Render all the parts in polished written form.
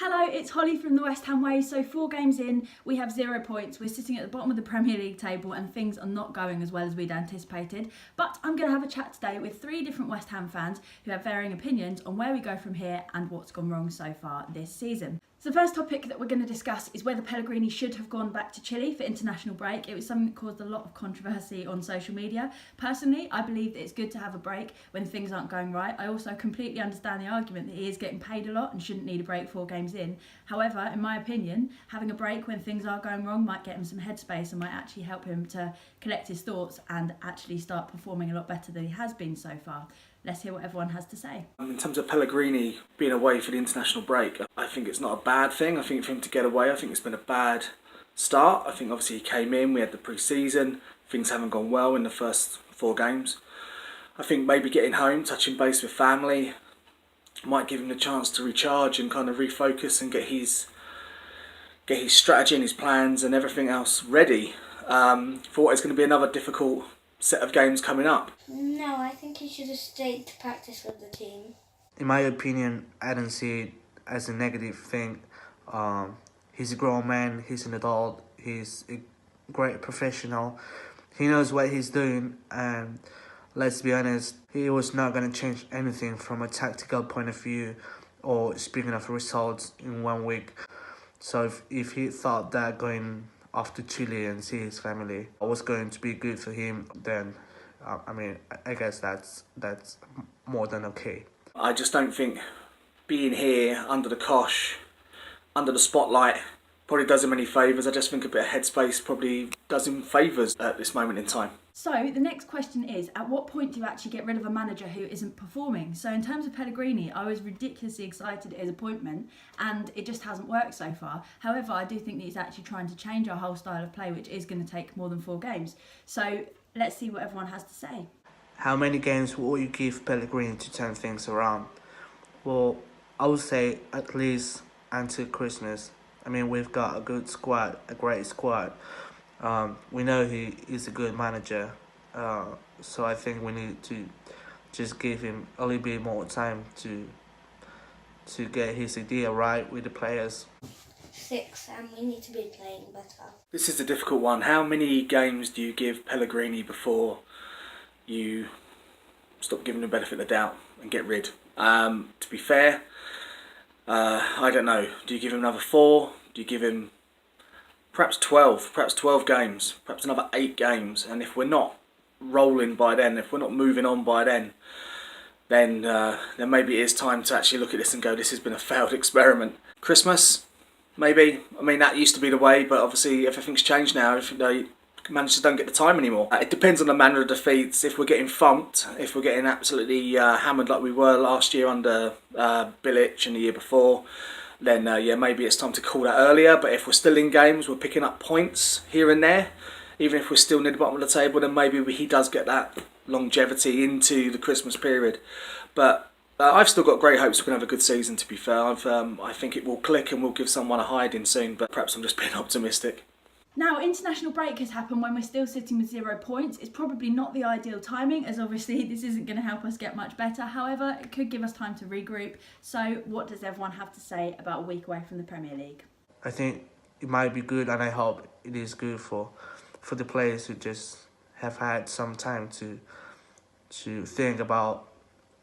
Hello, it's Holly from the West Ham Way. So 4 games in, we have 0 points. We're sitting at the bottom of the Premier League table and things are not going as well as we'd anticipated. But I'm going to have a chat today with 3 different West Ham fans who have varying opinions on where we go from here and what's gone wrong so far this season. So the first topic that we're going to discuss is whether Pellegrini should have gone back to Chile for international break. It was something that caused a lot of controversy on social media. Personally, I believe that it's good to have a break when things aren't going right. I also completely understand the argument that he is getting paid a lot and shouldn't need a break 4 games in. However, in my opinion, having a break when things are going wrong might get him some headspace and might actually help him to collect his thoughts and actually start performing a lot better than he has been so far. Let's hear what everyone has to say. In terms of Pellegrini being away for the international break, I think it's not a bad thing. I think for him to get away, I think it's been a bad start. I think obviously he came in, we had the pre-season, things haven't gone well in the first 4 games. I think maybe getting home, touching base with family, might give him the chance to recharge and kind of refocus and get his strategy and his plans and everything else ready for what is going to be another difficult set of games coming up. No, I think he should have stayed to practice with the team. In my opinion, I don't see it as a negative thing. He's a grown man, he's an adult, he's a great professional. He knows what he's doing, and let's be honest, he was not going to change anything from a tactical point of view or speaking of results in 1 week. So if he thought that going off to Chile and see his family was going to be good for him, then I guess that's more than okay. I just don't think being here under the cosh, under the spotlight, probably does him any favours. I just think a bit of headspace probably does him favours at this moment in time. So the next question is, at what point do you actually get rid of a manager who isn't performing? So in terms of Pellegrini, I was ridiculously excited at his appointment and it just hasn't worked so far. However, I do think that he's actually trying to change our whole style of play, which is going to take more than 4 games. So let's see what everyone has to say. How many games will you give Pellegrini to turn things around? Well, I would say at least until Christmas. I mean, we've got a good squad, a great squad. We know he is a good manager, so I think we need to just give him a little bit more time to get his idea right with the players. 6, and we need to be playing better. This is a difficult one. How many games do you give Pellegrini before you stop giving him the benefit of the doubt and get rid? To be fair, I don't know. Do you give him another 4? Do you give him perhaps 12 games, perhaps another 8 games? And if we're not rolling by then, if we're not moving on by then maybe it is time to actually look at this and go, this has been a failed experiment. Christmas, maybe. I mean, that used to be the way, but obviously everything's changed now. Managers don't get the time anymore. It depends on the manner of defeats. If we're getting funked, if we're getting absolutely hammered like we were last year under Bilic and the year before, then maybe it's time to call that earlier. But if we're still in games, we're picking up points here and there, even if we're still near the bottom of the table, then maybe he does get that longevity into the Christmas period. But I've still got great hopes we're going to have a good season, to be fair. I think it will click and we'll give someone a hiding soon, but perhaps I'm just being optimistic. Now, international break has happened when we're still sitting with 0 points. It's probably not the ideal timing, as obviously this isn't going to help us get much better. However, it could give us time to regroup. So what does everyone have to say about a week away from the Premier League? I think it might be good, and I hope it is good for the players who just have had some time to think about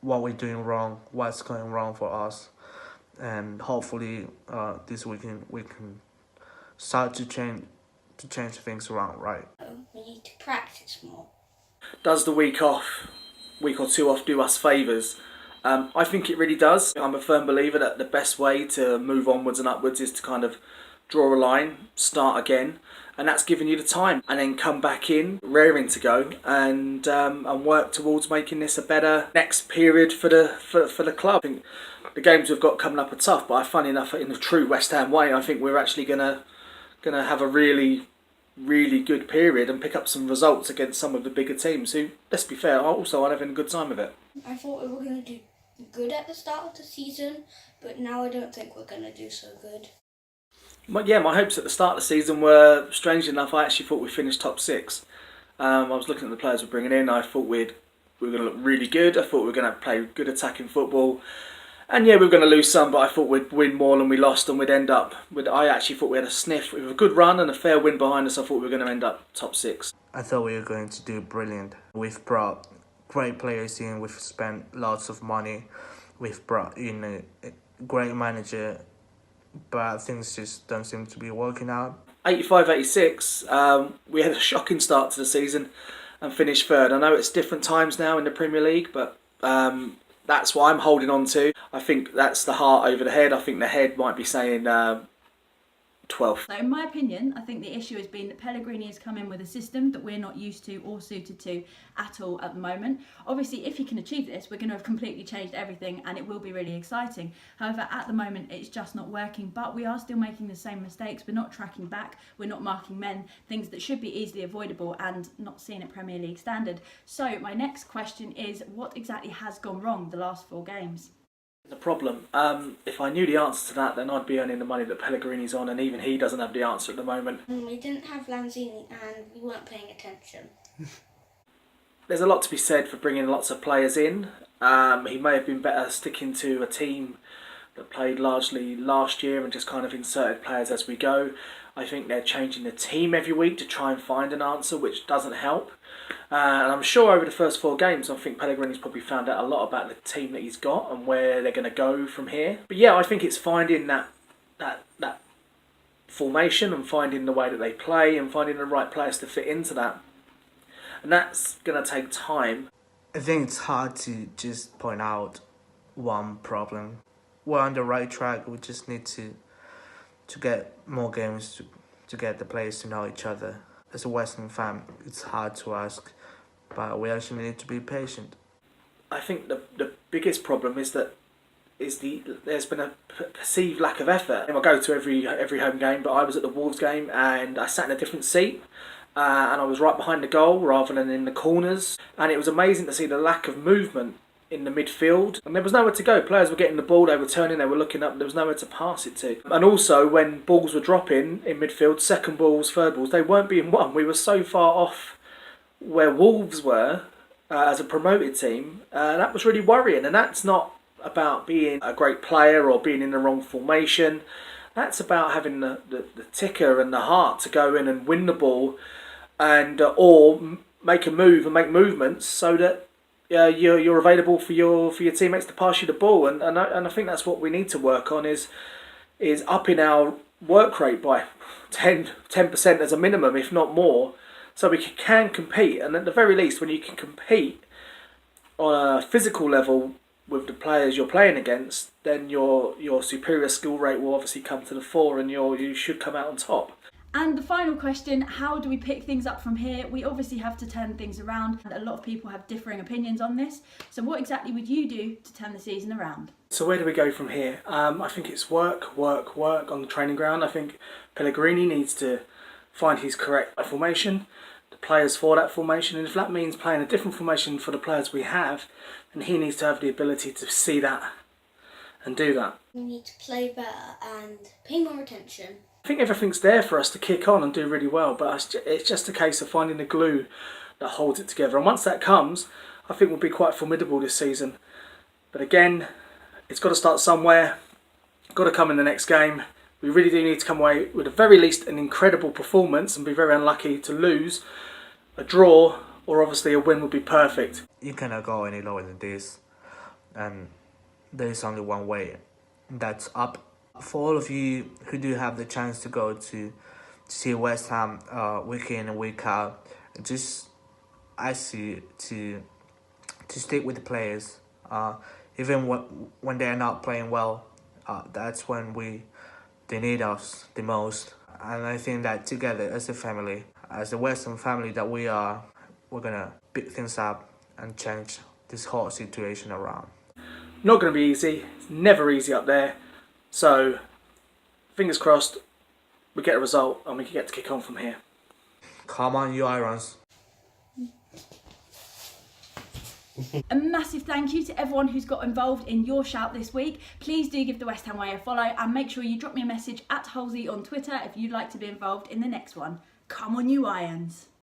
what we're doing wrong, what's going wrong for us, and hopefully this weekend we can start to change things around, right? We need to practice more. Does the week or 2 off do us favours? I think it really does. I'm a firm believer that the best way to move onwards and upwards is to kind of draw a line, start again, and that's giving you the time, and then come back in raring to go and work towards making this a better next period for the club. I think the games we've got coming up are tough, but funny enough, in the true West Ham way, I think we're actually gonna have a really good period and pick up some results against some of the bigger teams who, let's be fair, also are having a good time of it. I thought we were going to do good at the start of the season, but now I don't think we're going to do so good. My hopes at the start of the season were, strangely enough, I actually thought we'd finish top 6. I was looking at the players we're bringing in. I thought we were going to look really good. I thought we were going to play good attacking football. And yeah, we were going to lose some, but I thought we'd win more than we lost, and we'd end up with. I actually thought we had a sniff with a good run and a fair win behind us. I thought we were going to end up top 6. I thought we were going to do brilliant. We've brought great players in, we've spent lots of money, we've brought in a great manager, but things just don't seem to be working out. 85-86, we had a shocking start to the season and finished 3rd. I know it's different times now in the Premier League, but that's what I'm holding on to. I think that's the heart over the head. I think the head might be saying 12th. So in my opinion, I think the issue has been that Pellegrini has come in with a system that we're not used to or suited to at all at the moment. Obviously, if he can achieve this, we're going to have completely changed everything and it will be really exciting. However, at the moment, it's just not working, but we are still making the same mistakes. We're not tracking back, we're not marking men, things that should be easily avoidable and not seen at Premier League standard. So my next question is, what exactly has gone wrong the last 4 games? The problem. If I knew the answer to that, then I'd be earning the money that Pellegrini's on, and even he doesn't have the answer at the moment. We didn't have Lanzini and we weren't paying attention. There's a lot to be said for bringing lots of players in. He may have been better sticking to a team that played largely last year and just kind of inserted players as we go. I think they're changing the team every week to try and find an answer, which doesn't help. And I'm sure over the first 4 games, I think Pellegrini's probably found out a lot about the team that he's got and where they're going to go from here. But yeah, I think it's finding that formation and finding the way that they play and finding the right players to fit into that. And that's going to take time. I think it's hard to just point out one problem. We're on the right track. We just need to get more games to get the players to know each other. As a Western fan, it's hard to ask, but we actually need to be patient. I think the biggest problem is that there's been a perceived lack of effort. I go to every home game, but I was at the Wolves game and I sat in a different seat. And I was right behind the goal rather than in the corners. And it was amazing to see the lack of movement in the midfield. And there was nowhere to go. Players were getting the ball, they were turning, they were looking up, there was nowhere to pass it to. And also, when balls were dropping in midfield, second balls, third balls, they weren't being won. We were so far off where Wolves were as a promoted team. That was really worrying. And that's not about being a great player or being in the wrong formation. That's about having the ticker and the heart to go in and win the ball and or make a move and make movements so that you're available for your teammates to pass you the ball. And I think that's what we need to work on is upping our work rate by 10% as a minimum, if not more, so we can compete. And at the very least, when you can compete on a physical level with the players you're playing against, then your superior skill rate will obviously come to the fore and you should come out on top. And the final question, how do we pick things up from here? We obviously have to turn things around. A lot of people have differing opinions on this. So what exactly would you do to turn the season around? So where do we go from here? I think it's work on the training ground. I think Pellegrini needs to find his correct formation, the players for that formation. And if that means playing a different formation for the players we have, then he needs to have the ability to see that and do that. We need to play better and pay more attention. I think everything's there for us to kick on and do really well, but it's just a case of finding the glue that holds it together. And once that comes, I think we'll be quite formidable this season. But again, it's got to start somewhere, got to come in the next game. We really do need to come away with at the very least an incredible performance and be very unlucky to lose. A draw or obviously a win would be perfect. You cannot go any lower than this, and there is only one way, that's up. For all of you who do have the chance to go to see West Ham week in and week out, just ask you to stick with the players. Even when they're not playing well, that's when they need us the most. And I think that together as a family, as a Western family that we are, we're gonna pick things up and change this whole situation around. Not going to be easy. It's never easy up there. So, fingers crossed, we get a result and we can get to kick on from here. Come on, you Irons. A massive thank you to everyone who's got involved in your shout this week. Please do give the West Ham Way a follow and make sure you drop me a message at Halsey on Twitter if you'd like to be involved in the next one. Come on, you Irons.